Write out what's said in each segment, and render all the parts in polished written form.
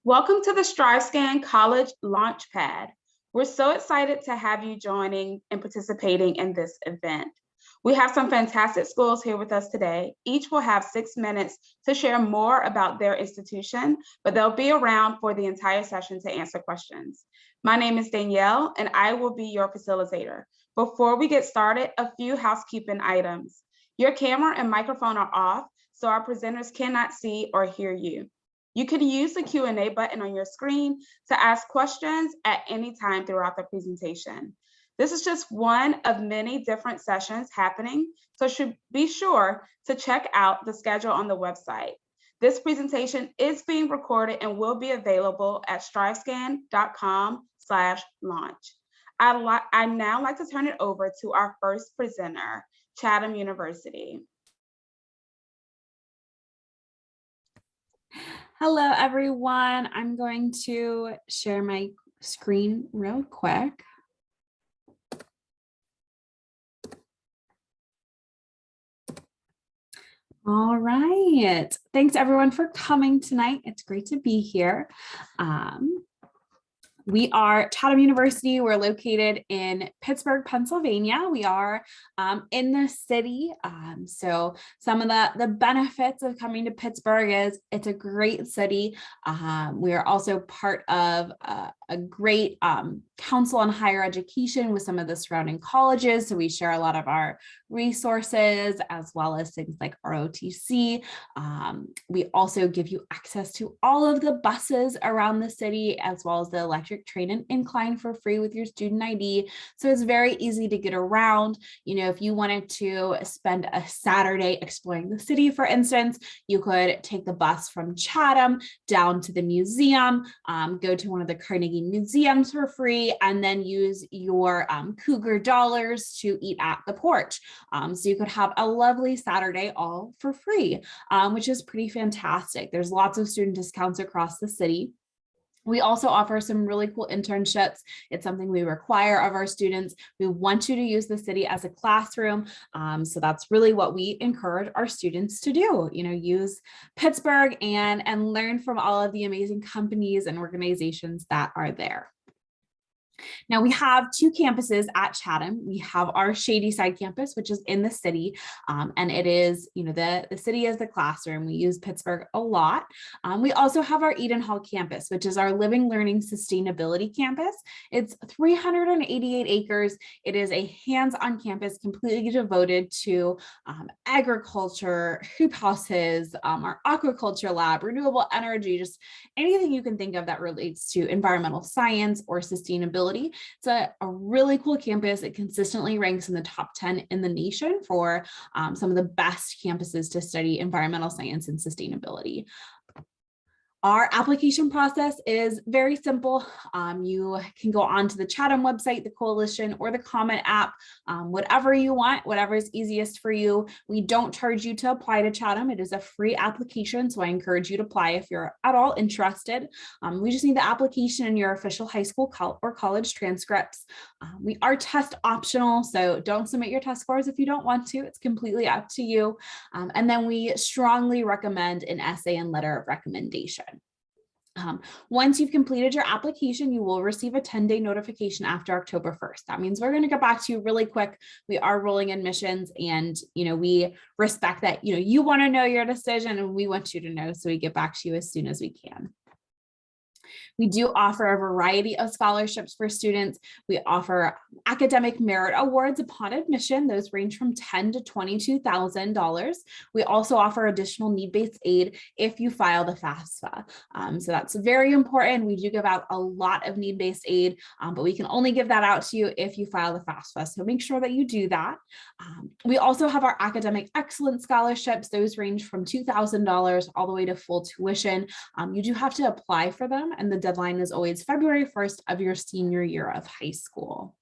Welcome to the StriveScan College Launchpad. We're so excited to have you joining and participating in this event. We have some fantastic schools here with us today. Each will have 6 minutes to share more about their institution, but they'll be around for the entire session to answer questions. My name is Danielle, and I will be your facilitator. Before we get started, a few housekeeping items. Your camera and microphone are off, so our presenters cannot see or hear you. You can use the Q&A button on your screen to ask questions at any time throughout the presentation. This is just one of many different sessions happening, so be sure to check out the schedule on the website. This presentation is being recorded and will be available at strivescan.com/launch. I'd now like to turn it over to our first presenter, Chatham University. Hello, everyone. I'm going to share my screen real quick. All right. Thanks, everyone, for coming tonight. It's great to be here. We are Chatham University. We're located in Pittsburgh, Pennsylvania. We are in the city. So some of the benefits of coming to Pittsburgh is it's a great city. We are also part of a great council on higher education with some of the surrounding colleges. So we share a lot of our resources as well as things like ROTC. We also give you access to all of the buses around the city as well as the electric train and incline for free with your student ID. So it's very easy to get around. You know, if you wanted to spend a Saturday exploring the city, for instance, you could take the bus from Chatham down to the museum, go to one of the Carnegie museums for free, and then use your Cougar dollars to eat at the porch. So you could have a lovely Saturday all for free, which is pretty fantastic. There's lots of student discounts across the city. We also offer some really cool internships. It's something we require of our students. We want you to use the city as a classroom. So that's really what we encourage our students to do, you know, use Pittsburgh and learn from all of the amazing companies and organizations that are there. Now we have two campuses at Chatham. We have our Shadyside campus, which is in the city, and it is, you know, the city is the classroom. We use Pittsburgh a lot. We also have our Eden Hall campus, which is our Living Learning Sustainability campus. It's 388 acres. It is a hands-on campus completely devoted to agriculture, hoop houses, our aquaculture lab, renewable energy, just anything you can think of that relates to environmental science or sustainability. It's a really cool campus. It consistently ranks in the top 10 in the nation for some of the best campuses to study environmental science and sustainability. Our application process is very simple. You can go onto the Chatham website, the Coalition, or the Comment app, whatever you want, whatever is easiest for you. We don't charge you to apply to Chatham. It is a free application, so I encourage you to apply if you're at all interested. We just need the application and your official high school or college transcripts. We are test optional, so don't submit your test scores if you don't want to. It's completely up to you. And then we strongly recommend an essay and letter of recommendation. Once you've completed your application, you will receive a 10-day notification after October 1st. That means we're going to get back to you really quick. We are rolling admissions, and we respect that you want to know your decision, and we want you to know, so we get back to you as soon as we can. We do offer a variety of scholarships for students. We offer academic merit awards upon admission. Those range from $10,000 to $22,000. We also offer additional need-based aid if you file the FAFSA. So that's very important. We do give out a lot of need-based aid, but we can only give that out to you if you file the FAFSA. So make sure that you do that. We also have our academic excellence scholarships. Those range from $2,000 all the way to full tuition. You do have to apply for them, and the deadline is always February 1st of your senior year of high school.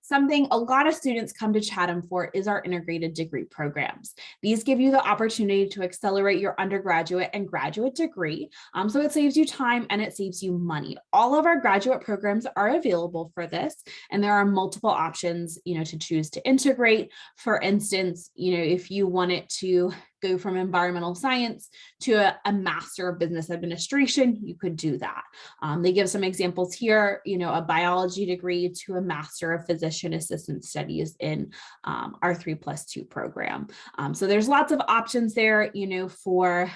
Something a lot of students come to Chatham for is our integrated degree programs. These give you the opportunity to accelerate your undergraduate and graduate degree. So it saves you time and it saves you money. All of our graduate programs are available for this, and there are multiple options, to choose to integrate. For instance, if you wanted to go from environmental science to a Master of Business Administration, you could do that. They give some examples here, a biology degree to a Master of Physician Assistant Studies in our 3+2 program. So there's lots of options there, for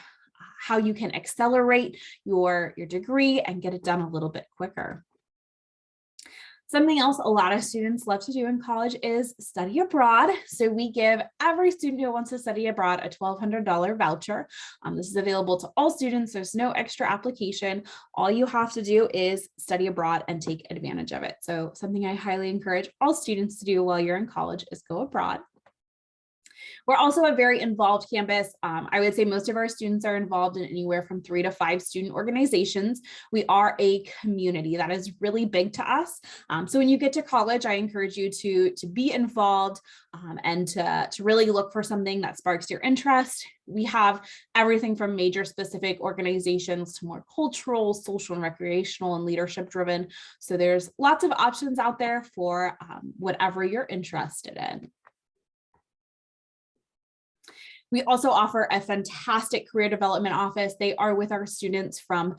how you can accelerate your degree and get it done a little bit quicker. Something else a lot of students love to do in college is study abroad. So we give every student who wants to study abroad a $1,200 voucher. This is available to all students. There's no extra application. All you have to do is study abroad and take advantage of it. So something I highly encourage all students to do while you're in college is go abroad. We're also a very involved campus. I would say most of our students are involved in anywhere from 3 to 5 student organizations. We are a community that is really big to us. So when you get to college, I encourage you to be involved and to really look for something that sparks your interest. We have everything from major specific organizations to more cultural, social and recreational and leadership driven. So there's lots of options out there for whatever you're interested in. We also offer a fantastic career development office. They are with our students from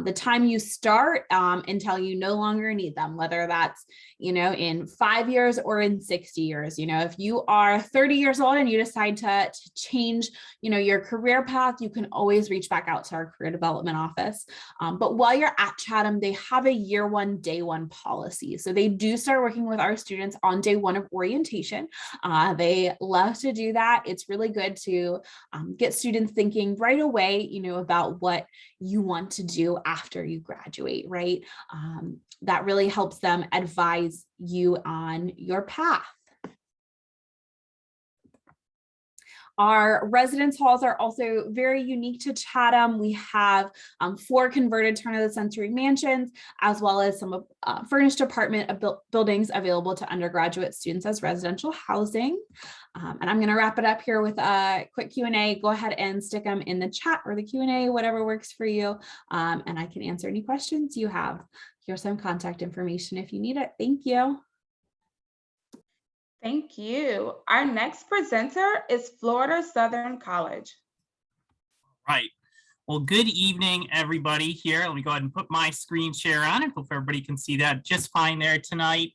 the time you start until you no longer need them, whether that's, in 5 years or in 60 years. If you are 30 years old and you decide to change, your career path, you can always reach back out to our career development office. But while you're at Chatham, they have a year one, day one policy. So they do start working with our students on day one of orientation. They love to do that. It's really good to get students thinking right away, about what you want to do after you graduate, right? That really helps them advise you on your path. Our residence halls are also very unique to Chatham. We have 4 converted turn-of-the-century mansions, as well as some furnished apartment buildings available to undergraduate students as residential housing. And I'm going to wrap it up here with a quick Q&A. Go ahead and stick them in the chat or the Q&A, whatever works for you. And I can answer any questions you have. Here's some contact information if you need it. Thank you. Thank you. Our next presenter is Florida Southern College. Right. Well, good evening, everybody here. Let me go ahead and put my screen share on. I hope everybody can see that just fine there tonight.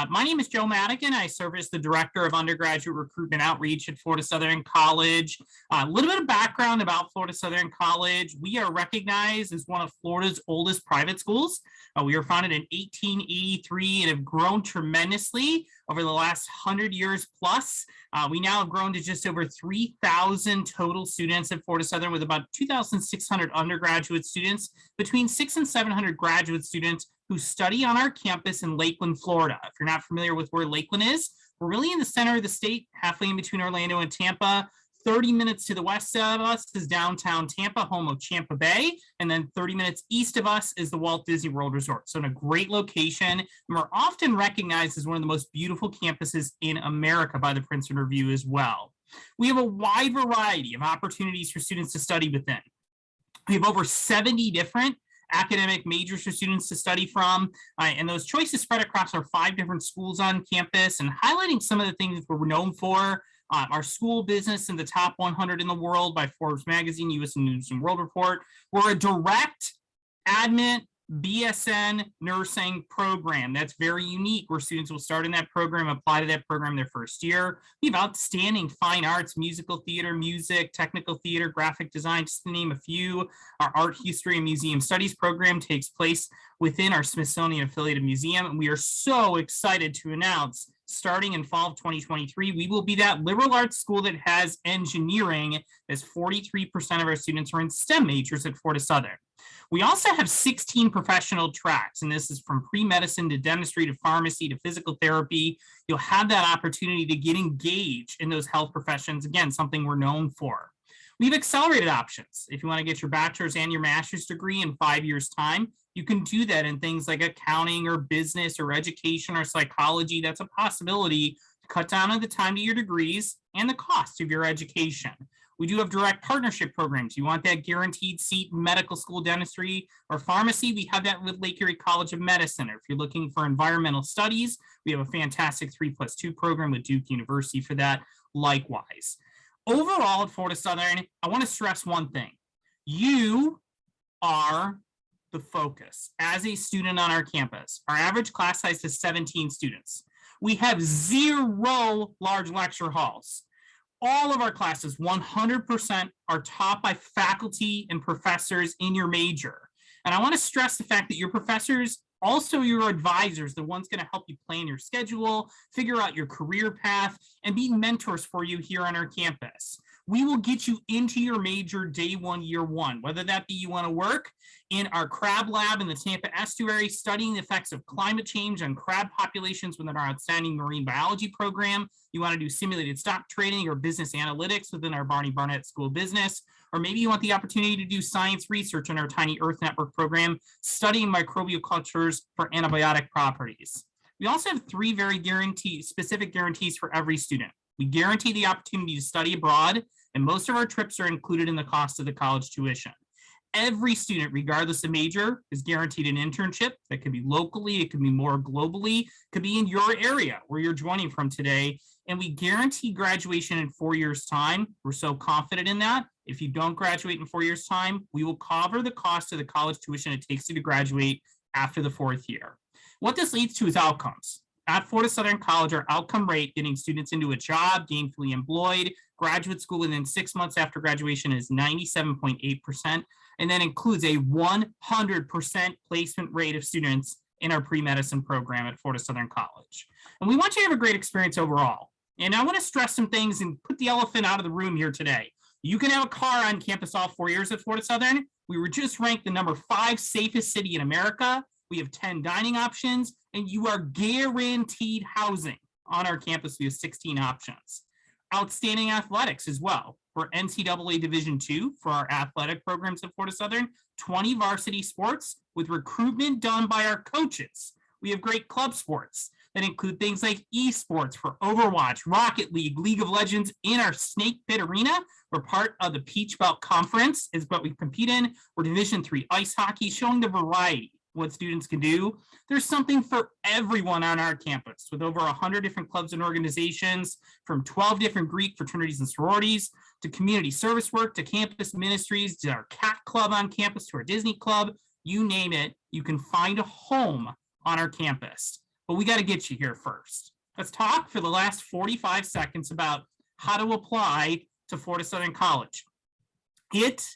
My name is Joe Madigan. I serve as the Director of Undergraduate Recruitment Outreach at Florida Southern College. A little bit of background about Florida Southern College. We are recognized as one of Florida's oldest private schools. We were founded in 1883 and have grown tremendously over the last 100 years plus. We now have grown to just over 3,000 total students at Florida Southern, with about 2,600 undergraduate students, between 600 and 700 graduate students who study on our campus in Lakeland, Florida. If you're not familiar with where Lakeland is, we're really in the center of the state, halfway in between Orlando and Tampa. 30 minutes to the west of us is downtown Tampa, home of Champa Bay, and then 30 minutes east of us is the Walt Disney World Resort. So in a great location, and we're often recognized as one of the most beautiful campuses in America by the Princeton Review as well. We have a wide variety of opportunities for students to study within. We have over 70 different academic majors for students to study from, and those choices spread across our 5 different schools on campus, and highlighting some of the things we're known for. Our school business in the top 100 in the world by Forbes magazine, U.S. News and World Report. We're a direct admit BSN nursing program. That's very unique, where students will start in that program, apply to that program their first year. We have outstanding fine arts, musical theater, music, technical theater, graphic design, just to name a few. Our art history and museum studies program takes place within our Smithsonian affiliated museum. And we are so excited to announce, starting in fall of 2023, we will be that liberal arts school that has engineering, as 43% of our students are in STEM majors at Florida Southern. We also have 16 professional tracks, and this is from pre-medicine to dentistry to pharmacy to physical therapy. You'll have that opportunity to get engaged in those health professions, again, something we're known for. We have accelerated options. If you want to get your bachelor's and your master's degree in 5 years' time, you can do that in things like accounting or business or education or psychology. That's a possibility to cut down on the time to your degrees and the cost of your education. We do have direct partnership programs. You want that guaranteed seat in medical school, dentistry, or pharmacy, we have that with Lake Erie College of Medicine. Or if you're looking for environmental studies, we have a fantastic 3+2 program with Duke University for that likewise. Overall at Fortis Southern, I want to stress one thing. You are the focus as a student on our campus. Our average class size is 17 students. We have 0 large lecture halls. All of our classes, 100%, are taught by faculty and professors in your major. And I want to stress the fact that your professors, also your advisors, the ones going to help you plan your schedule, figure out your career path, and be mentors for you here on our campus. We will get you into your major day one, year one, whether that be you want to work in our crab lab in the Tampa estuary, studying the effects of climate change on crab populations within our outstanding marine biology program. You want to do simulated stock trading or business analytics within our Barney Barnett School of Business, or maybe you want the opportunity to do science research in our Tiny Earth Network program, studying microbial cultures for antibiotic properties. We also have 3 very specific guarantees for every student. We guarantee the opportunity to study abroad, and most of our trips are included in the cost of the college tuition. Every student, regardless of major, is guaranteed an internship that could be locally, it could be more globally, could be in your area where you're joining from today. And we guarantee graduation in 4 years' time. We're so confident in that. If you don't graduate in 4 years' time, we will cover the cost of the college tuition it takes you to graduate after the 4th year. What this leads to is outcomes. At Fortis Southern College, our outcome rate, getting students into a job, gainfully employed, graduate school within 6 months after graduation, is 97.8%, and that includes a 100% placement rate of students in our pre-medicine program at Fortis Southern College. And we want you to have a great experience overall. And I want to stress some things and put the elephant out of the room here today. You can have a car on campus all 4 years at Fortis Southern. We were just ranked the number 5 safest city in America. We have 10 dining options, and you are guaranteed housing on our campus. We have 16 options. Outstanding athletics as well. For NCAA Division II for our athletic programs at Fortis Southern, 20 varsity sports with recruitment done by our coaches. We have great club sports that include things like esports for Overwatch, Rocket League, League of Legends in our Snake Pit Arena. We're part of the Peach Belt Conference is what we compete in. We're Division III ice hockey, showing the variety what students can do. There's something for everyone on our campus with over 100 different clubs and organizations, from 12 different Greek fraternities and sororities to community service work to campus ministries to our cat club on campus to our Disney club. You name it, you can find a home on our campus. But we got to get you here first. Let's talk for the last 45 seconds about how to apply to Fortis Southern College. It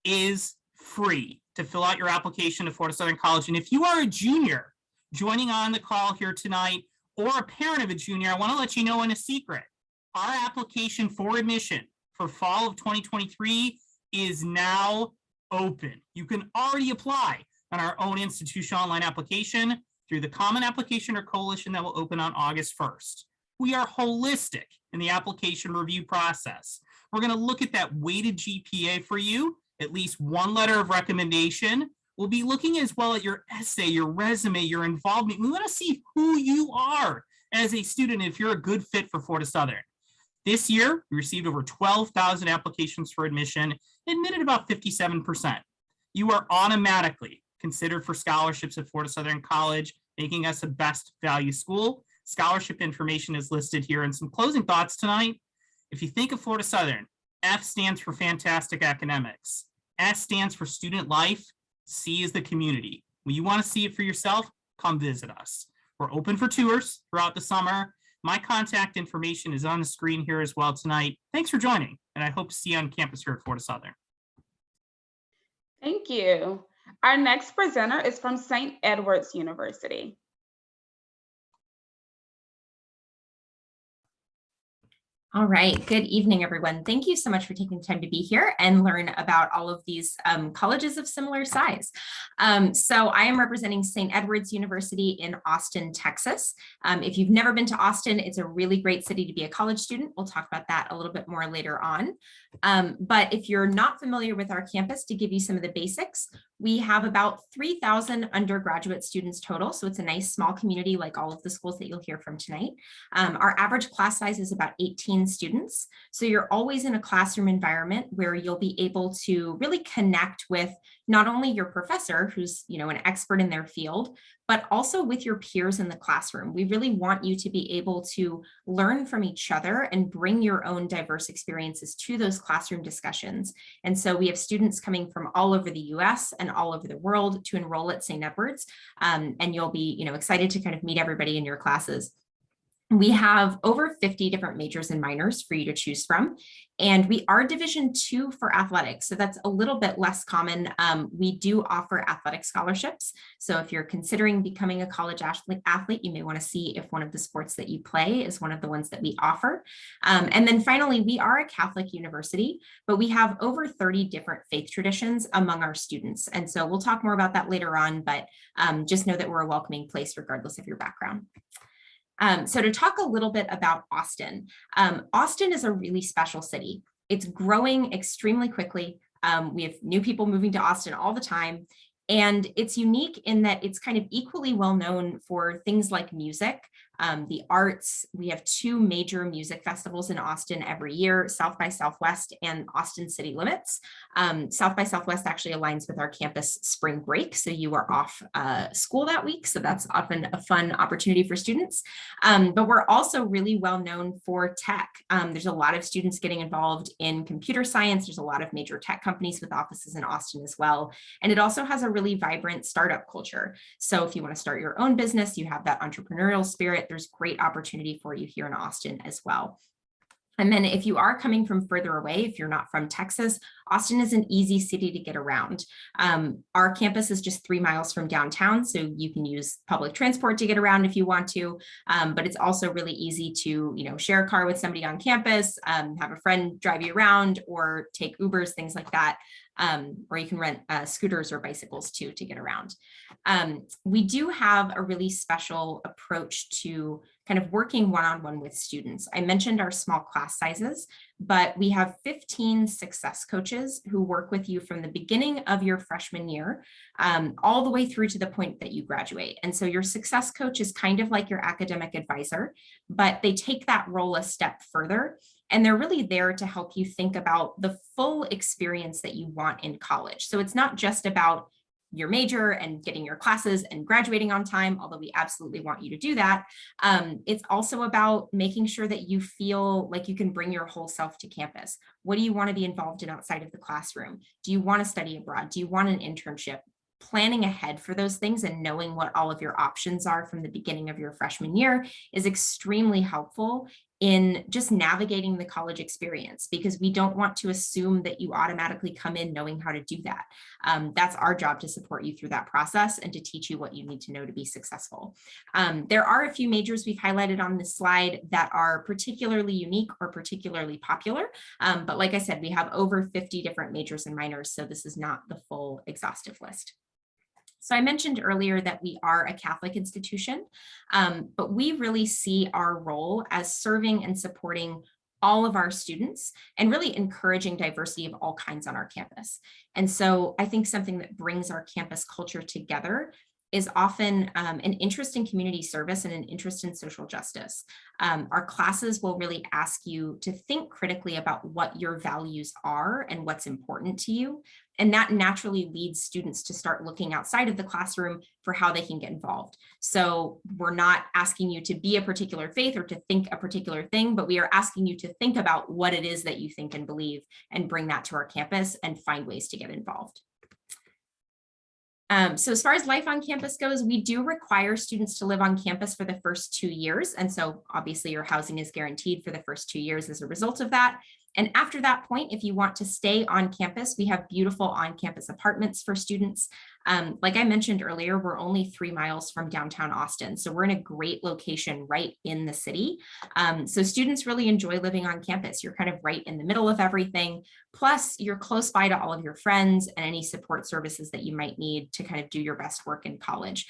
is free to fill out your application to Fortis Southern College. And if you are a junior joining on the call here tonight, or a parent of a junior, I want to let you know in a secret, our application for admission for fall of 2023 is now open. You can already apply on our own institutional online application through the Common Application or Coalition that will open on August 1st. We are holistic in the application review process. We're going to look at that weighted GPA for you, at least one letter of recommendation. We'll be looking as well at your essay, your resume, your involvement. We want to see who you are as a student, if you're a good fit for Fortis Southern. This year, we received over 12,000 applications for admission, admitted about 57%. You are automatically considered for scholarships at Fortis Southern College, making us a best value school. Scholarship information is listed here. And some closing thoughts tonight. If you think of Fortis Southern, F stands for fantastic academics. S stands for student life. C is the community. When you want to see it for yourself, come visit us. We're open for tours throughout the summer. My contact information is on the screen here as well tonight. Thanks for joining, and I hope to see you on campus here at Fortis Southern. Thank you. Our next presenter is from St. Edward's University. All right, good evening, everyone. Thank you so much for taking the time to be here and learn about all of these colleges of similar size. So I am representing St. Edward's University in Austin, Texas. If you've never been to Austin, it's a really great city to be a college student. We'll talk about that a little bit more later on. But if you're not familiar with our campus, to give you some of the basics, we have about 3,000 undergraduate students total. So it's a nice small community like all of the schools that you'll hear from tonight. Our average class size is about 18 students. So you're always in a classroom environment where you'll be able to really connect with not only your professor, who's an expert in their field, but also with your peers in the classroom. We really want you to be able to learn from each other and bring your own diverse experiences to those classroom discussions. And so we have students coming from all over the US and all over the world to enroll at St. Edward's, and you'll be, excited to kind of meet everybody in your classes. We have over 50 different majors and minors for you to choose from. And we are Division II for athletics. So that's a little bit less common. We do offer athletic scholarships. So if you're considering becoming a college athlete, you may want to see if one of the sports that you play is one of the ones that we offer. And then finally, we are a Catholic university, but we have over 30 different faith traditions among our students. And so we'll talk more about that later on, but just know that we're a welcoming place regardless of your background. So to talk a little bit about Austin, Austin is a really special city. It's growing extremely quickly. We have new people moving to Austin all the time. And it's unique in that it's kind of equally well known for things like music, the arts. We have 2 major music festivals in Austin every year, South by Southwest and Austin City Limits. South by Southwest actually aligns with our campus spring break. So you are off school that week. So that's often a fun opportunity for students. But we're also really well known for tech. There's a lot of students getting involved in computer science. There's a lot of major tech companies with offices in Austin as well. And it also has a really vibrant startup culture. So if you want to start your own business, you have that entrepreneurial spirit, there's great opportunity for you here in Austin as well. And then if you are coming from further away, if you're not from Texas, Austin is an easy city to get around. Our campus is just 3 miles from downtown, so you can use public transport to get around if you want to, but it's also really easy to, share a car with somebody on campus, have a friend drive you around, or take Ubers, things like that. Or you can rent scooters or bicycles too to get around. We do have a really special approach to kind of working one-on-one with students. I mentioned our small class sizes, but we have 15 success coaches who work with you from the beginning of your freshman year, all the way through to the point that you graduate. And so your success coach is kind of like your academic advisor, but they take that role a step further. And they're really there to help you think about the full experience that you want in college. So it's not just about your major and getting your classes and graduating on time, although we absolutely want you to do that. It's also about making sure that you feel like you can bring your whole self to campus. What do you want to be involved in outside of the classroom? Do you want to study abroad? Do you want an internship? Planning ahead for those things and knowing what all of your options are from the beginning of your freshman year is extremely helpful in just navigating the college experience, because we don't want to assume that you automatically come in knowing how to do that. That's our job, to support you through that process and to teach you what you need to know to be successful. There are a few majors we've highlighted on this slide that are particularly unique or particularly popular. But like I said, we have over 50 different majors and minors, so this is not the full exhaustive list. So I mentioned earlier that we are a Catholic institution, but we really see our role as serving and supporting all of our students and really encouraging diversity of all kinds on our campus. And so I think something that brings our campus culture together is often an interest in community service and an interest in social justice. Our classes will really ask you to think critically about what your values are and what's important to you. And that naturally leads students to start looking outside of the classroom for how they can get involved. So we're not asking you to be a particular faith or to think a particular thing, but we are asking you to think about what it is that you think and believe and bring that to our campus and find ways to get involved. So as far as life on campus goes, we do require students to live on campus for the first 2 years. And so obviously your housing is guaranteed for the first 2 years as a result of that. And after that point, if you want to stay on campus, we have beautiful on-campus apartments for students. Like I mentioned earlier, we're only 3 miles from downtown Austin. So we're in a great location right in the city. So students really enjoy living on campus. You're kind of right in the middle of everything. Plus, you're close by to all of your friends and any support services that you might need to kind of do your best work in college.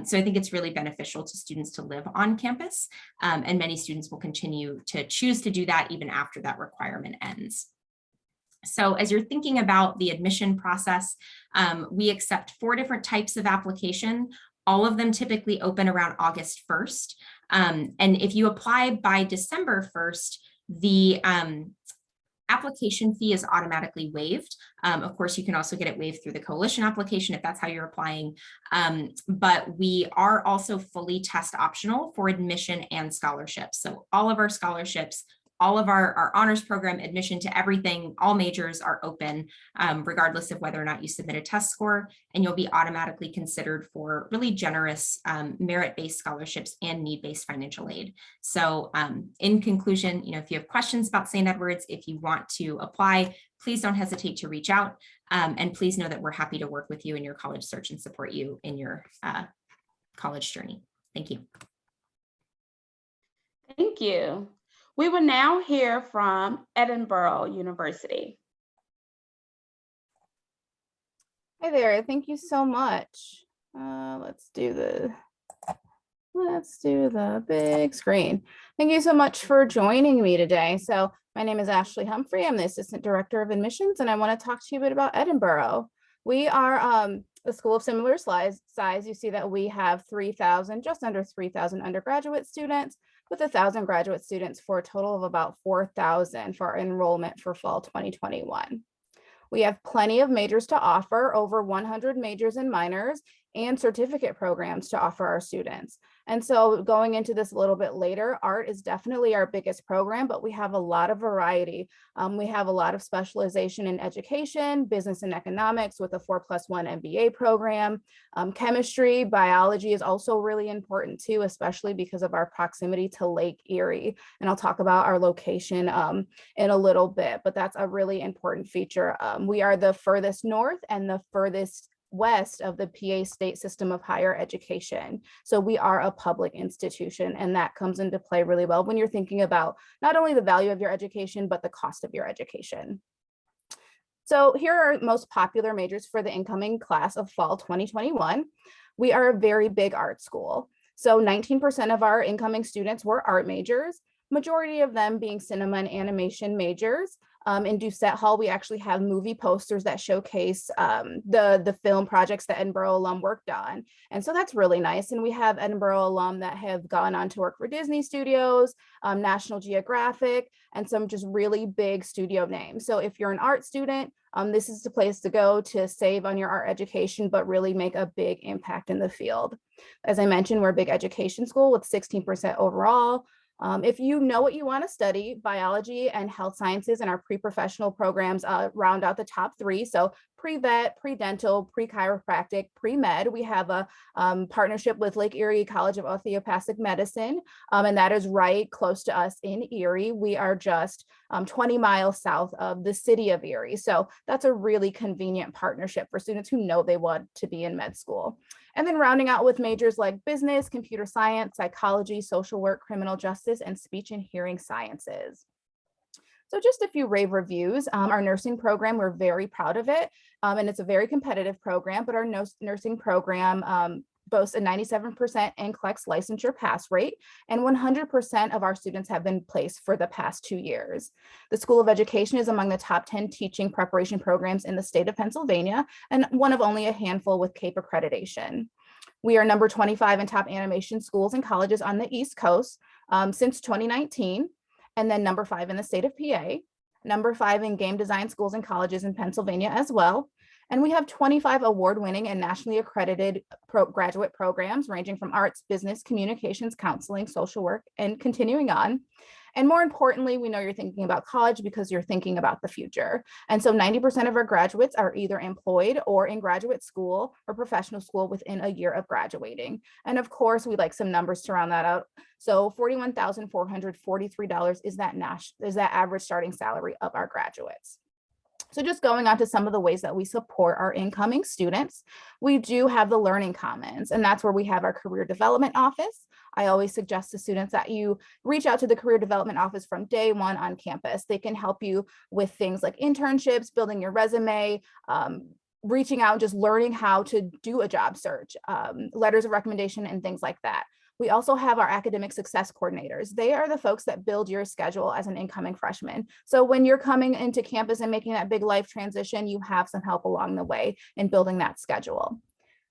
So I think it's really beneficial to students to live on campus. And many students will continue to choose to do that even after that requirement ends. So as you're thinking about the admission process, we accept 4 different types of application. All of them typically open around August 1st. And if you apply by December 1st, the Application fee is automatically waived. Of course, you can also get it waived through the coalition application if that's how you're applying. But we are also fully test optional for admission and scholarships. So all of our scholarships, all of our honors program, admission to everything, all majors are open, regardless of whether or not you submit a test score, and you'll be automatically considered for really generous merit-based scholarships and need-based financial aid. So in conclusion, if you have questions about St. Edward's, if you want to apply, please don't hesitate to reach out. And please know that we're happy to work with you in your college search and support you in your college journey. Thank you. Thank you. We will now hear from Edinboro University. Hi there, thank you so much. Let's do the big screen. Thank you so much for joining me today. So my name is Ashley Humphrey. I'm the Assistant Director of Admissions, and I want to talk to you a bit about Edinboro. We are a school of similar size. You see that we have 3,000, just under 3,000 undergraduate students, with 1,000 graduate students, for a total of about 4,000 for our enrollment for fall 2021. We have plenty of majors to offer, over 100 majors and minors, and certificate programs to offer our students. And so going into this a little bit later, art is definitely our biggest program, but we have a lot of variety. We have a lot of specialization in education, business and economics with a 4+1 MBA program. Chemistry, biology is also really important too, especially because of our proximity to Lake Erie. And I'll talk about our location in a little bit, but that's a really important feature. We are the furthest north and the furthest west of the PA state system of higher education. So we are a public institution, and that comes into play really well when you're thinking about not only the value of your education, but the cost of your education. So here are most popular majors for the incoming class of fall 2021. We are a very big art school. So 19% of our incoming students were art majors, majority of them being cinema and animation majors. In Doucette Hall, we actually have movie posters that showcase the film projects that Edinboro alum worked on. And so that's really nice. And we have Edinboro alum that have gone on to work for Disney Studios, National Geographic, and some just really big studio names. So if you're an art student, this is the place to go to save on your art education, but really make a big impact in the field. As I mentioned, we're a big education school with 16% overall. If you know what you want to study, biology and health sciences and our pre-professional programs round out the top three. So pre-vet, pre-dental, pre-chiropractic, pre-med. We have a partnership with Lake Erie College of Osteopathic Medicine, and that is right close to us in Erie. We are just 20 miles south of the city of Erie. So that's a really convenient partnership for students who know they want to be in med school. And then rounding out with majors like business, computer science, psychology, social work, criminal justice, and speech and hearing sciences. So just a few rave reviews. Our nursing program, we're very proud of it. And it's a very competitive program, but our nursing program boasts a 97% NCLEX licensure pass rate, and 100% of our students have been placed for the past 2 years. The School of Education is among the top 10 teaching preparation programs in the state of Pennsylvania, and one of only a handful with CAPE accreditation. We are number 25 in top animation schools and colleges on the East Coast since 2019, and then number 5 in the state of PA, number 5 in game design schools and colleges in Pennsylvania as well. And we have 25 award-winning and nationally accredited graduate programs ranging from arts, business, communications, counseling, social work, and continuing on. And more importantly, we know you're thinking about college because you're thinking about the future. And so 90% of our graduates are either employed or in graduate school or professional school within a year of graduating. And of course, we like some numbers to round that out. So $41,443 is that average starting salary of our graduates. So just going on to some of the ways that we support our incoming students, we do have the Learning Commons, and that's where we have our career development office. I always suggest to students that you reach out to the career development office from day one on campus. They can help you with things like internships, building your resume, reaching out, just learning how to do a job search, letters of recommendation, and things like that. We also have our academic success coordinators. They are the folks that build your schedule as an incoming freshman. So when you're coming into campus and making that big life transition, you have some help along the way in building that schedule.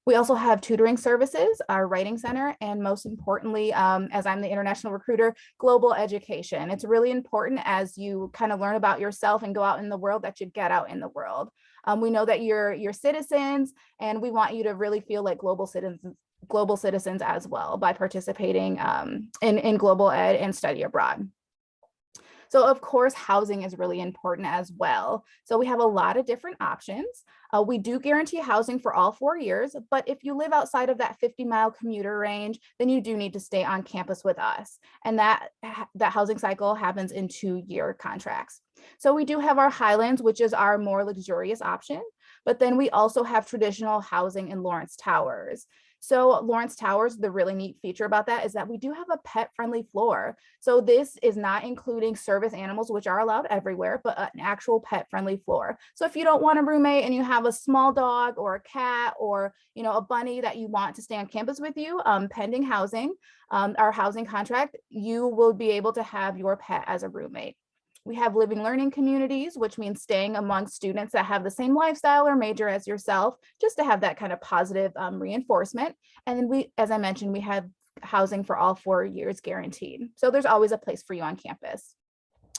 We also have tutoring services, our writing center, and most importantly, as I'm the international recruiter, global education. It's really important as you kind of learn about yourself and go out in the world that you get out in the world. We know that you're citizens, and we want you to really feel like global citizens as well by participating in global ed and study abroad. So of course, housing is really important as well. So we have a lot of different options. We do guarantee housing for all 4 years, but if you live outside of that 50-mile commuter range, then you do need to stay on campus with us. And that housing cycle happens in 2-year contracts. So we do have our Highlands, which is our more luxurious option, but then we also have traditional housing in Lawrence Towers. So Lawrence Towers, the really neat feature about that is that we do have a pet-friendly floor. So this is not including service animals, which are allowed everywhere, but an actual pet-friendly floor. So if you don't want a roommate and you have a small dog or a cat or a bunny that you want to stay on campus with you, pending housing, our housing contract, you will be able to have your pet as a roommate. We have living learning communities, which means staying among students that have the same lifestyle or major as yourself, just to have that kind of positive reinforcement. And then as I mentioned, we have housing for all 4 years guaranteed. So there's always a place for you on campus.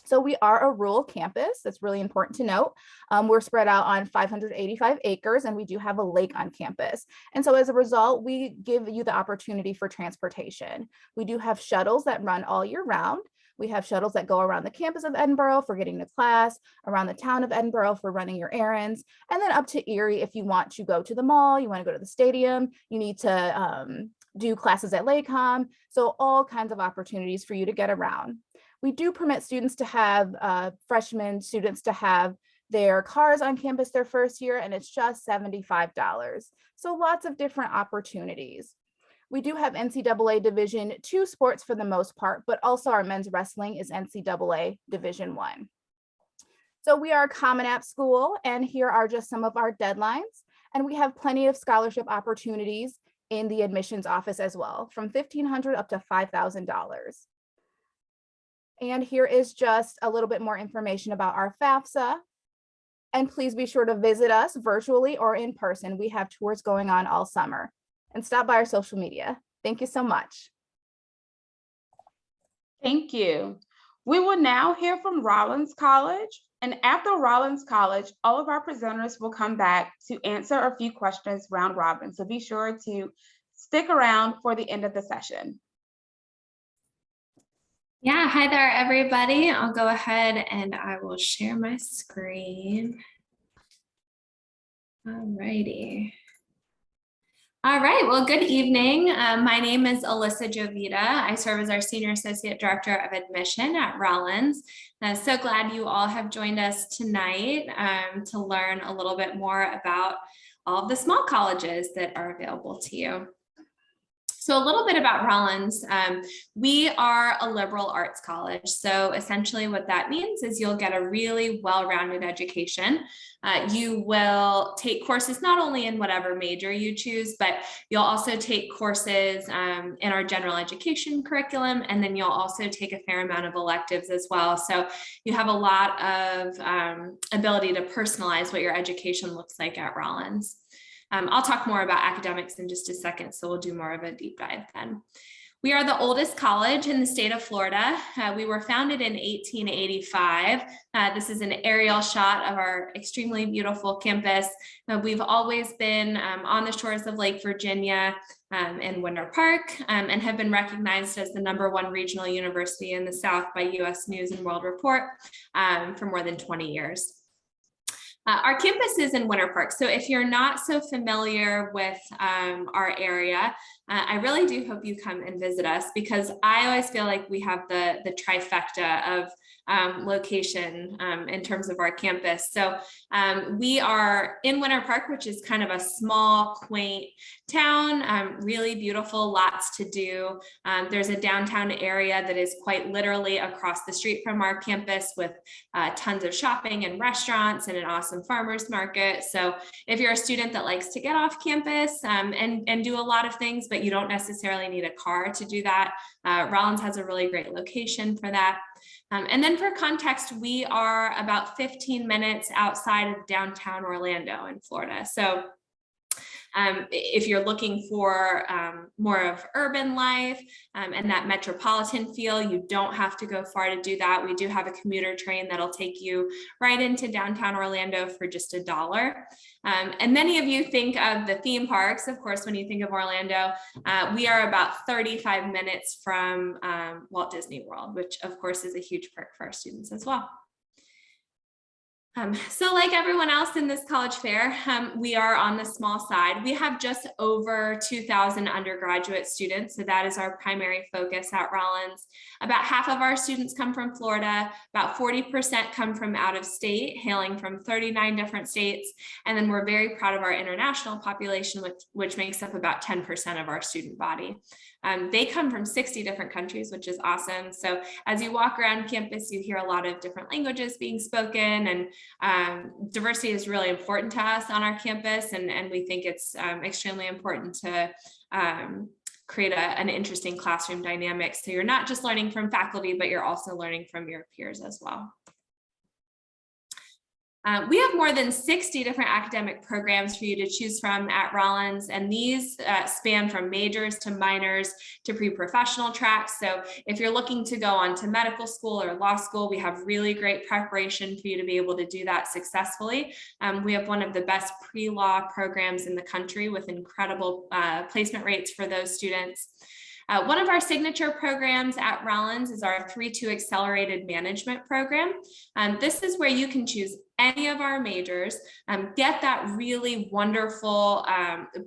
So we are a rural campus. That's really important to note. We're spread out on 585 acres, and we do have a lake on campus. And so as a result, we give you the opportunity for transportation. We do have shuttles that run all year round. We have shuttles that go around the campus of Edinboro for getting to class, around the town of Edinboro for running your errands, and then up to Erie if you want to go to the mall, you want to go to the stadium, you need to do classes at LACOM. So all kinds of opportunities for you to get around. We do permit students to have freshman students to have their cars on campus their first year, and it's just $75. So lots of different opportunities. We do have NCAA Division II sports for the most part, but also our men's wrestling is NCAA Division I. So we are a Common App school, and here are just some of our deadlines. And we have plenty of scholarship opportunities in the admissions office as well, from $1,500 up to $5,000. And here is just a little bit more information about our FAFSA. And please be sure to visit us virtually or in person. We have tours going on all summer. And stop by our social media. Thank you so much. Thank you. We will now hear from Rollins College. And after Rollins College, all of our presenters will come back to answer a few questions round robin. So be sure to stick around for the end of the session. Yeah, hi there, everybody. I'll go ahead and I will share my screen. All righty. All right, well, good evening. My name is Alyssa Jovita. I serve as our Senior Associate Director of Admission at Rollins. So glad you all have joined us tonight to learn a little bit more about all of the small colleges that are available to you. So a little bit about Rollins. We are a liberal arts college. So essentially what that means is you'll get a really well-rounded education. You will take courses not only in whatever major you choose, but you'll also take courses in our general education curriculum, and then you'll also take a fair amount of electives as well. So you have a lot of ability to personalize what your education looks like at Rollins. I'll talk more about academics in just a second, so we'll do more of a deep dive then. We are the oldest college in the state of Florida. We were founded in 1885. This is an aerial shot of our extremely beautiful campus. We've always been on the shores of Lake Virginia and Winter Park, and have been recognized as the #1 regional university in the South by US News and World Report for more than 20 years. Our campus is in Winter Park. So if you're not so familiar with our area, I really do hope you come and visit us, because I always feel like we have the trifecta of location in terms of our campus. So we are in Winter Park, which is kind of a small, quaint town, really beautiful, lots to do. There's a downtown area that is quite literally across the street from our campus with tons of shopping and restaurants and an awesome farmers market. So if you're a student that likes to get off campus and do a lot of things, but you don't necessarily need a car to do that, Rollins has a really great location for that. And then for context, we are about 15 minutes outside of downtown Orlando in Florida. So If you're looking for more of urban life and that metropolitan feel, you don't have to go far to do that. We do have a commuter train that'll take you right into downtown Orlando for just $1. And many of you think of the theme parks. Of course, when you think of Orlando, we are about 35 minutes from Walt Disney World, which of course is a huge perk for our students as well. So like everyone else in this college fair, we are on the small side. We have just over 2,000 undergraduate students. So that is our primary focus at Rollins. About half of our students come from Florida, about 40% come from out of state, hailing from 39 different states. And then we're very proud of our international population, which makes up about 10% of our student body. They come from 60 different countries, which is awesome. So as you walk around campus, you hear a lot of different languages being spoken, and diversity is really important to us on our campus. And we think it's extremely important to create an interesting classroom dynamic. So you're not just learning from faculty, but you're also learning from your peers as well. We have more than 60 different academic programs for you to choose from at Rollins, and these span from majors to minors to pre-professional tracks. So if you're looking to go on to medical school or law school, we have really great preparation for you to be able to do that successfully. We have one of the best pre-law programs in the country with incredible placement rates for those students. One of our signature programs at Rollins is our 3-2 Accelerated Management Program. This is where you can choose any of our majors, get that really wonderful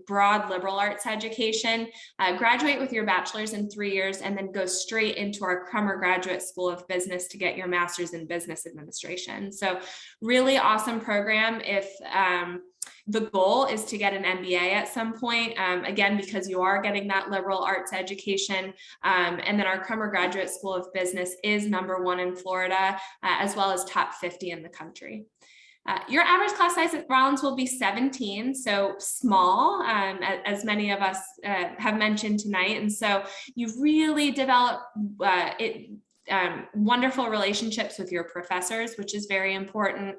broad liberal arts education, graduate with your bachelor's in 3 years, and then go straight into our Crummer Graduate School of Business to get your master's in business administration. So really awesome program if the goal is to get an MBA at some point, again, because you are getting that liberal arts education. And then our Crummer Graduate School of Business is #1 in Florida, as well as top 50 in the country. Your average class size at Rollins will be 17, so small, as many of us have mentioned tonight. And so you really develop wonderful relationships with your professors, which is very important.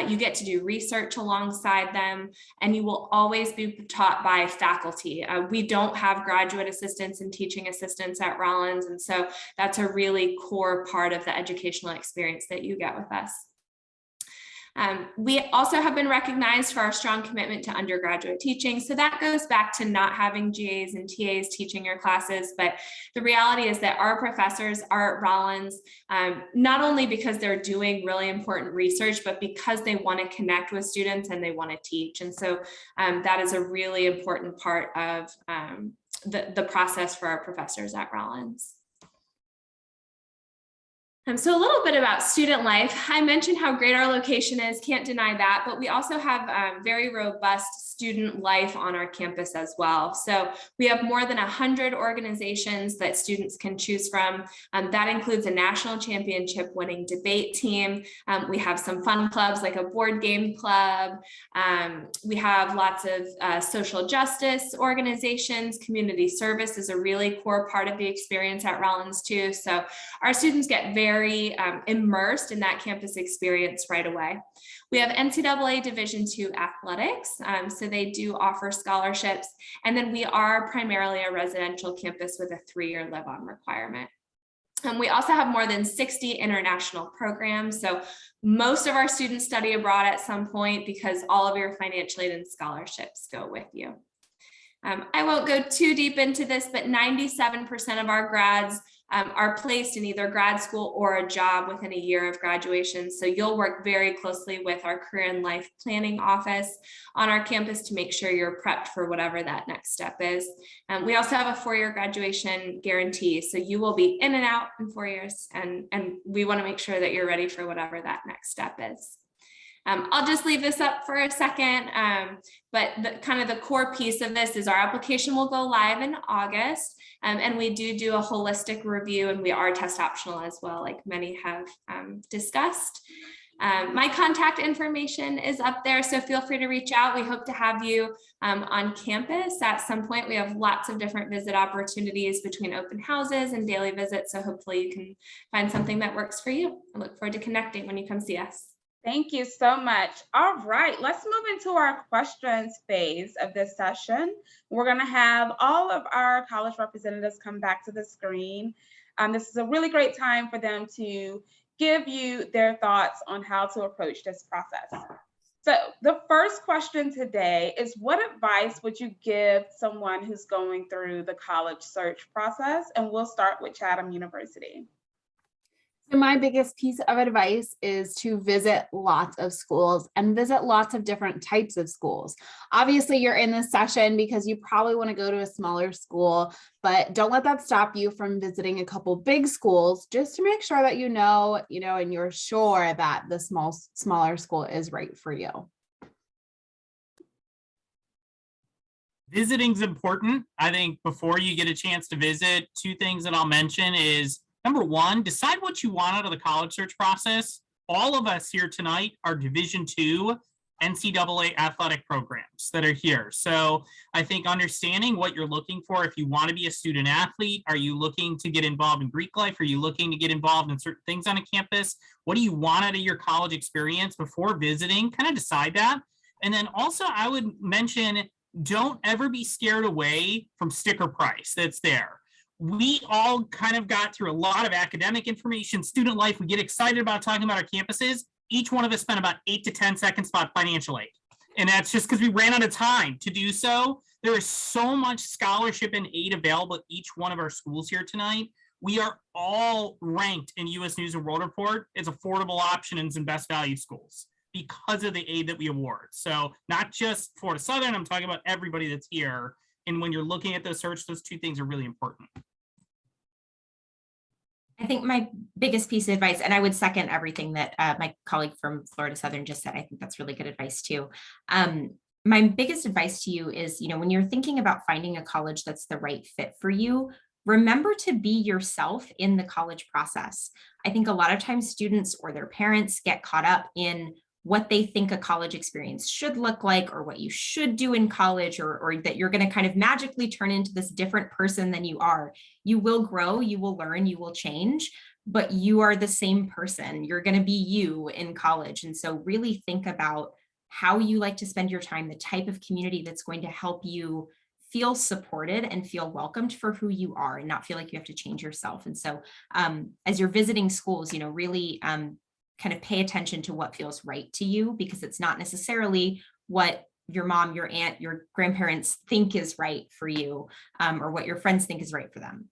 You get to do research alongside them, and you will always be taught by faculty. We don't have graduate assistants and teaching assistants at Rollins, and so that's a really core part of the educational experience that you get with us. We also have been recognized for our strong commitment to undergraduate teaching. So that goes back to not having GAs and TAs teaching your classes, but the reality is that our professors are at Rollins, not only because they're doing really important research, but because they want to connect with students and they want to teach. And so that is a really important part of the process for our professors at Rollins. So a little bit about student life. I mentioned how great our location is, can't deny that, but we also have very robust student life on our campus as well. So we have more than 100 organizations that students can choose from. That includes a national championship winning debate team. We have some fun clubs like a board game club. We have lots of social justice organizations. Community service is a really core part of the experience at Rollins too. So our students get very immersed in that campus experience right away. We have NCAA Division II athletics, so they do offer scholarships, and then we are primarily a residential campus with a 3-year live-on requirement. We also have more than 60 international programs, so most of our students study abroad at some point because all of your financial aid and scholarships go with you. I won't go too deep into this, but 97% of our grads are placed in either grad school or a job within a year of graduation. So you'll work very closely with our career and life planning office on our campus to make sure you're prepped for whatever that next step is. We also have a 4-year graduation guarantee. So you will be in and out in 4 years, and we want to make sure that you're ready for whatever that next step is. I'll just leave this up for a second, but kind of the core piece of this is our application will go live in August, and we do a holistic review, and we are test optional as well, like many have discussed. My contact information is up there, so feel free to reach out. We hope to have you on campus at some point. We have lots of different visit opportunities between open houses and daily visits, so hopefully you can find something that works for you. I look forward to connecting when you come see us. Thank you so much. All right, let's move into our questions phase of this session. We're going to have all of our college representatives come back to the screen. This is a really great time for them to give you their thoughts on how to approach this process. So the first question today is, what advice would you give someone who's going through the college search process? And we'll start with Chatham University. So my biggest piece of advice is to visit lots of schools and visit lots of different types of schools. Obviously, you're in this session because you probably want to go to a smaller school, but don't let that stop you from visiting a couple big schools just to make sure that you know, and you're sure that the smaller school is right for you. Visiting's important. I think before you get a chance to visit, two things that I'll mention is, number one, decide what you want out of the college search process. All of us here tonight are Division II NCAA athletic programs that are here. So I think understanding what you're looking for, if you want to be a student athlete, are you looking to get involved in Greek life? Are you looking to get involved in certain things on a campus? What do you want out of your college experience before visiting? Kind of decide that. And then also I would mention, don't ever be scared away from sticker price that's there. We all kind of got through a lot of academic information, student life. We get excited about talking about our campuses. Each one of us spent about 8 to 10 seconds about financial aid. And that's just because we ran out of time to do so. There is so much scholarship and aid available at each one of our schools here tonight. We are all ranked in US News and World Report as affordable options and best value schools because of the aid that we award. So not just Florida Southern, I'm talking about everybody that's here. And when you're looking at those search, those two things are really important. I think my biggest piece of advice, and I would second everything that my colleague from Florida Southern just said. I think that's really good advice too. My biggest advice to you is, when you're thinking about finding a college that's the right fit for you, remember to be yourself in the college process. I think a lot of times students or their parents get caught up in what they think a college experience should look like, or what you should do in college, or that you're going to kind of magically turn into this different person than you are. You will grow, you will learn, you will change, but you are the same person. You're going to be you in college. And so really think about how you like to spend your time, the type of community that's going to help you feel supported and feel welcomed for who you are, and not feel like you have to change yourself. And so as you're visiting schools, really kind of pay attention to what feels right to you, because it's not necessarily what your mom, your aunt, your grandparents think is right for you, or what your friends think is right for them.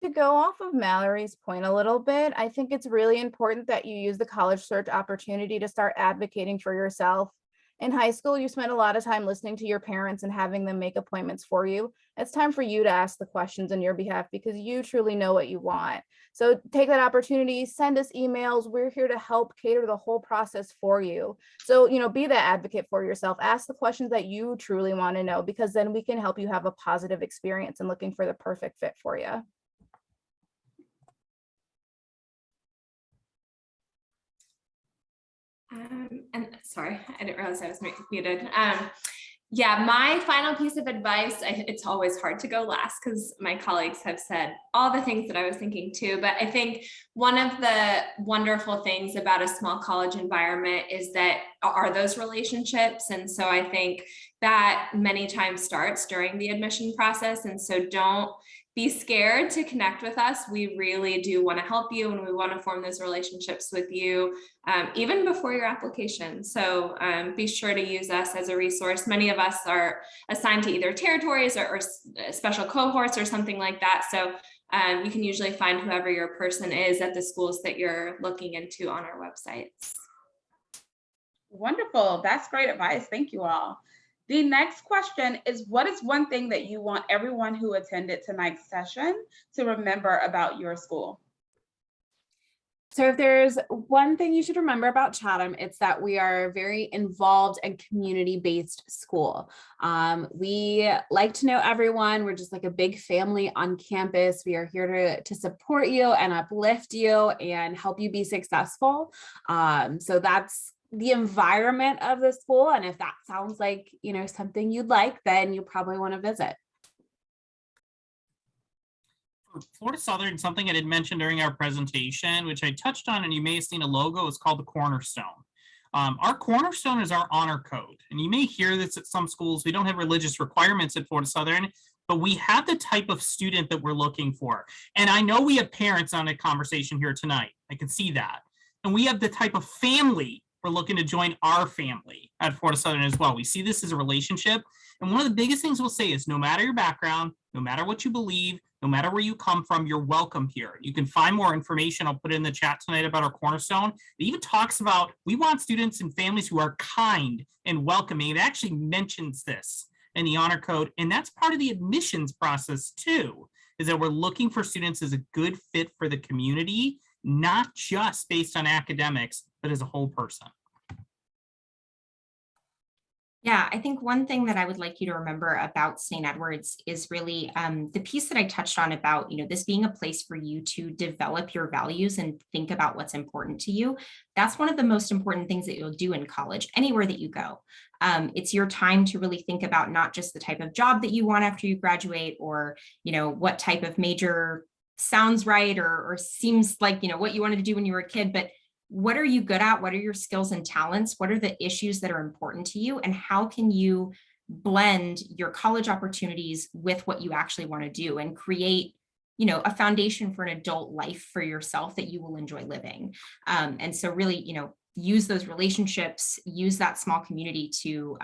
To go off of Mallory's point a little bit, I think it's really important that you use the college search opportunity to start advocating for yourself. In high school, you spend a lot of time listening to your parents and having them make appointments for you. It's time for you to ask the questions on your behalf, because you truly know what you want. So take that opportunity, send us emails. We're here to help cater the whole process for you. So, be that advocate for yourself. Ask the questions that you truly want to know, because then we can help you have a positive experience in looking for the perfect fit for you. And sorry, I didn't realize I was muted. Yeah, my final piece of advice, it's always hard to go last because my colleagues have said all the things that I was thinking too, but I think one of the wonderful things about a small college environment is that are those relationships. And so I think that many times starts during the admission process. And so don't be scared to connect with us. We really do want to help you, and we want to form those relationships with you even before your application. So be sure to use us as a resource. Many of us are assigned to either territories or special cohorts or something like that. So you can usually find whoever your person is at the schools that you're looking into on our websites. Wonderful. That's great advice. Thank you all. The next question is, what is one thing that you want everyone who attended tonight's session to remember about your school? So if there's one thing you should remember about Chatham, it's that we are a very involved and community-based school. We like to know everyone. We're just like a big family on campus. We are here to support you and uplift you and help you be successful. So that's the environment of the school. And if that sounds like, something you'd like, then you probably want to visit. Florida Southern, something I did mention during our presentation, which I touched on, and you may have seen a logo, is called the Cornerstone. Our Cornerstone is our honor code. And you may hear this at some schools. We don't have religious requirements at Florida Southern, but we have the type of student that we're looking for. And I know we have parents on a conversation here tonight. I can see that. And we have the type of family we're looking to join our family at Florida Southern as well. We see this as a relationship. And one of the biggest things we'll say is no matter your background, no matter what you believe, no matter where you come from, you're welcome here. You can find more information. I'll put it in the chat tonight about our Cornerstone. It even talks about, we want students and families who are kind and welcoming. It actually mentions this in the honor code. And that's part of the admissions process too, is that we're looking for students as a good fit for the community, not just based on academics, but as a whole person. Yeah, I think one thing that I would like you to remember about St. Edward's is really the piece that I touched on about, this being a place for you to develop your values and think about what's important to you. That's one of the most important things that you'll do in college, anywhere that you go. It's your time to really think about not just the type of job that you want after you graduate, or, what type of major sounds right or seems like, what you wanted to do when you were a kid, but what are you good at? What are your skills and talents? What are the issues that are important to you? And how can you blend your college opportunities with what you actually want to do and create, a foundation for an adult life for yourself that you will enjoy living? And so really, use those relationships, use that small community to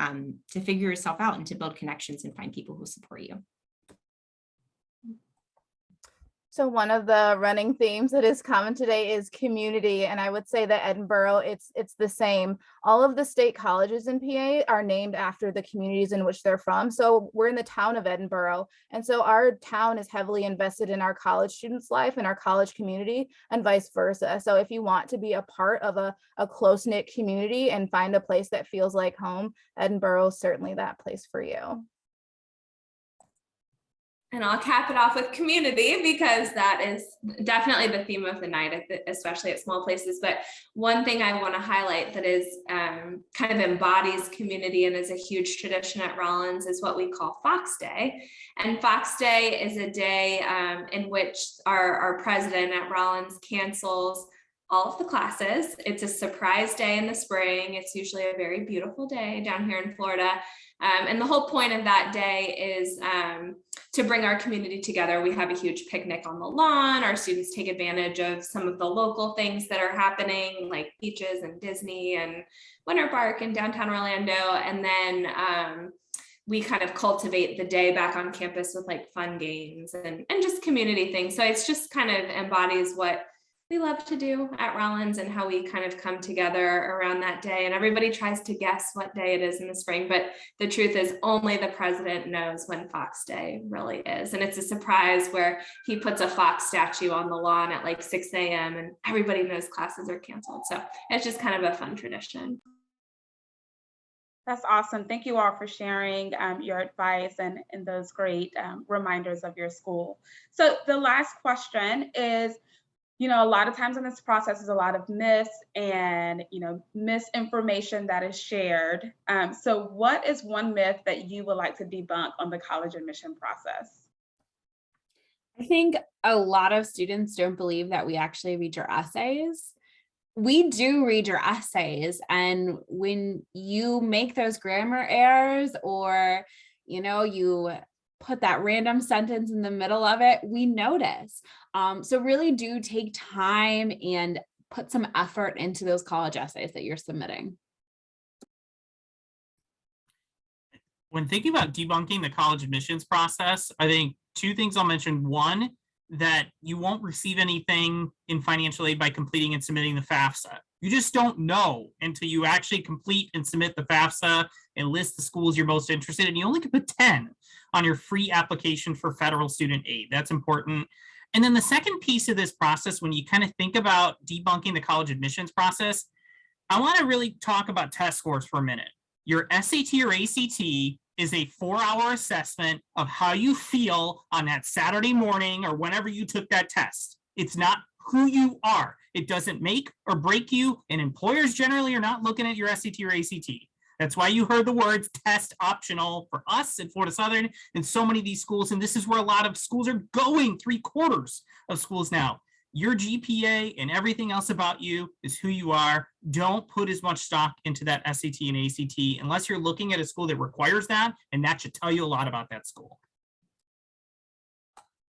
figure yourself out and to build connections and find people who support you. So one of the running themes that is common today is community. And I would say that Edinboro, it's the same. All of the state colleges in PA are named after the communities in which they're from. So we're in the town of Edinboro. And so our town is heavily invested in our college students' life and our college community, and vice versa. So if you want to be a part of a close-knit community and find a place that feels like home, Edinboro is certainly that place for you. And I'll cap it off with community, because that is definitely the theme of the night, especially at small places. But one thing I want to highlight that is kind of embodies community and is a huge tradition at Rollins is what we call Fox Day. And Fox Day is a day in which our president at Rollins cancels all of the classes. It's a surprise day in the spring. It's usually a very beautiful day down here in Florida. And the whole point of that day is to bring our community together. We have a huge picnic on the lawn. Our students take advantage of some of the local things that are happening, like beaches and Disney and Winter Park and downtown Orlando. And then we kind of cultivate the day back on campus with like fun games and just community things. So it's just kind of embodies what we love to do at Rollins and how we kind of come together around that day. And everybody tries to guess what day it is in the spring, but the truth is only the president knows when Fox Day really is. And it's a surprise where he puts a fox statue on the lawn at like 6 a.m. and everybody knows classes are canceled. So it's just kind of a fun tradition. That's awesome. Thank you all for sharing your advice and those great reminders of your school. So the last question is, a lot of times in this process is a lot of myths and, misinformation that is shared. So what is one myth that you would like to debunk on the college admission process? I think a lot of students don't believe that we actually read your essays. We do read your essays. And when you make those grammar errors or, you put that random sentence in the middle of it, we notice. So really do take time and put some effort into those college essays that you're submitting. When thinking about debunking the college admissions process, I think two things I'll mention. One, that you won't receive anything in financial aid by completing and submitting the FAFSA. You just don't know until you actually complete and submit the FAFSA and list the schools you're most interested in. You only can put 10 on your free application for federal student aid. That's important. And then the second piece of this process, when you kind of think about debunking the college admissions process, I want to really talk about test scores for a minute. Your SAT or ACT is a 4-hour assessment of how you feel on that Saturday morning or whenever you took that test. It's not who you are. It doesn't make or break you, and employers generally are not looking at your SAT or ACT. That's why you heard the words test optional for us at Florida Southern and so many of these schools. And this is where a lot of schools are going, 3/4 of schools now. Your GPA and everything else about you is who you are. Don't put as much stock into that SAT and ACT unless you're looking at a school that requires that, and that should tell you a lot about that school.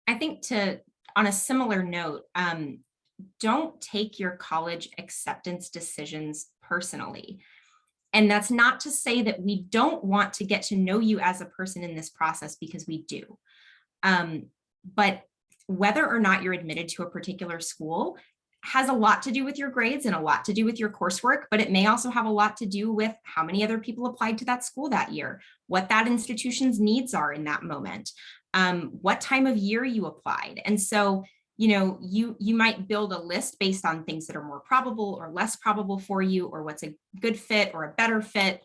I think on a similar note, don't take your college acceptance decisions personally. And that's not to say that we don't want to get to know you as a person in this process, because we do. But whether or not you're admitted to a particular school has a lot to do with your grades and a lot to do with your coursework, but it may also have a lot to do with how many other people applied to that school that year, what that institution's needs are in that moment, what time of year you applied. And so, you might build a list based on things that are more probable or less probable for you, or what's a good fit or a better fit.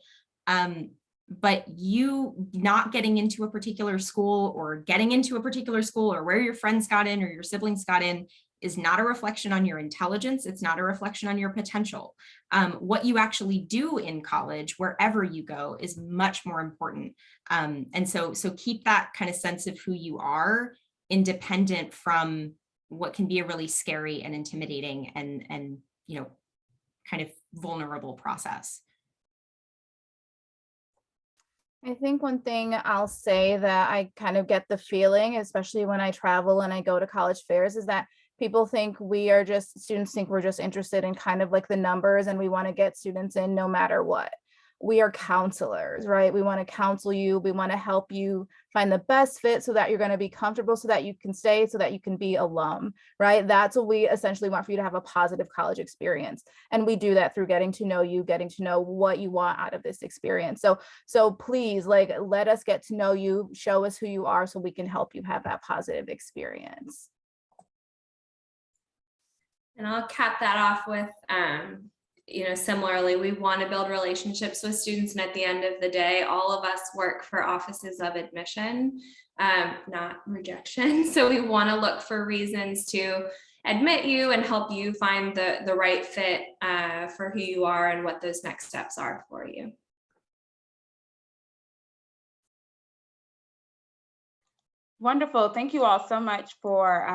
But you not getting into a particular school or getting into a particular school, or where your friends got in or your siblings got in, is not a reflection on your intelligence. It's not a reflection on your potential. What you actually do in college, wherever you go, is much more important. And so keep that kind of sense of who you are independent from what can be a really scary and intimidating and kind of vulnerable process. I think one thing I'll say that I kind of get the feeling, especially when I travel and I go to college fairs, is that people think students think we're just interested in kind of like the numbers, and we want to get students in no matter what. We are counselors, right? We want to counsel you. We want to help you find the best fit so that you're going to be comfortable, so that you can stay, so that you can be alum, right? That's what we essentially want for you to have a positive college experience. And we do that through getting to know you, getting to know what you want out of this experience. So please, let us get to know you, show us who you are, so we can help you have that positive experience. And I'll cap that off with, similarly, we want to build relationships with students. And at the end of the day, all of us work for offices of admission, not rejection. So we want to look for reasons to admit you and help you find the right fit for who you are and what those next steps are for you. Wonderful. Thank you all so much for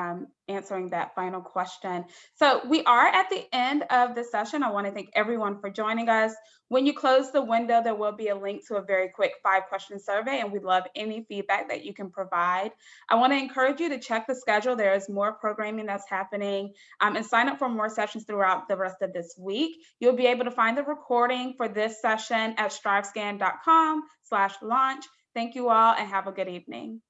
answering that final question. So we are at the end of the session. I want to thank everyone for joining us. When you close the window, there will be a link to a very quick 5-question survey, and we'd love any feedback that you can provide. I want to encourage you to check the schedule. There is more programming that's happening, and sign up for more sessions throughout the rest of this week. You'll be able to find the recording for this session at strivescan.com/launch. Thank you all, and have a good evening.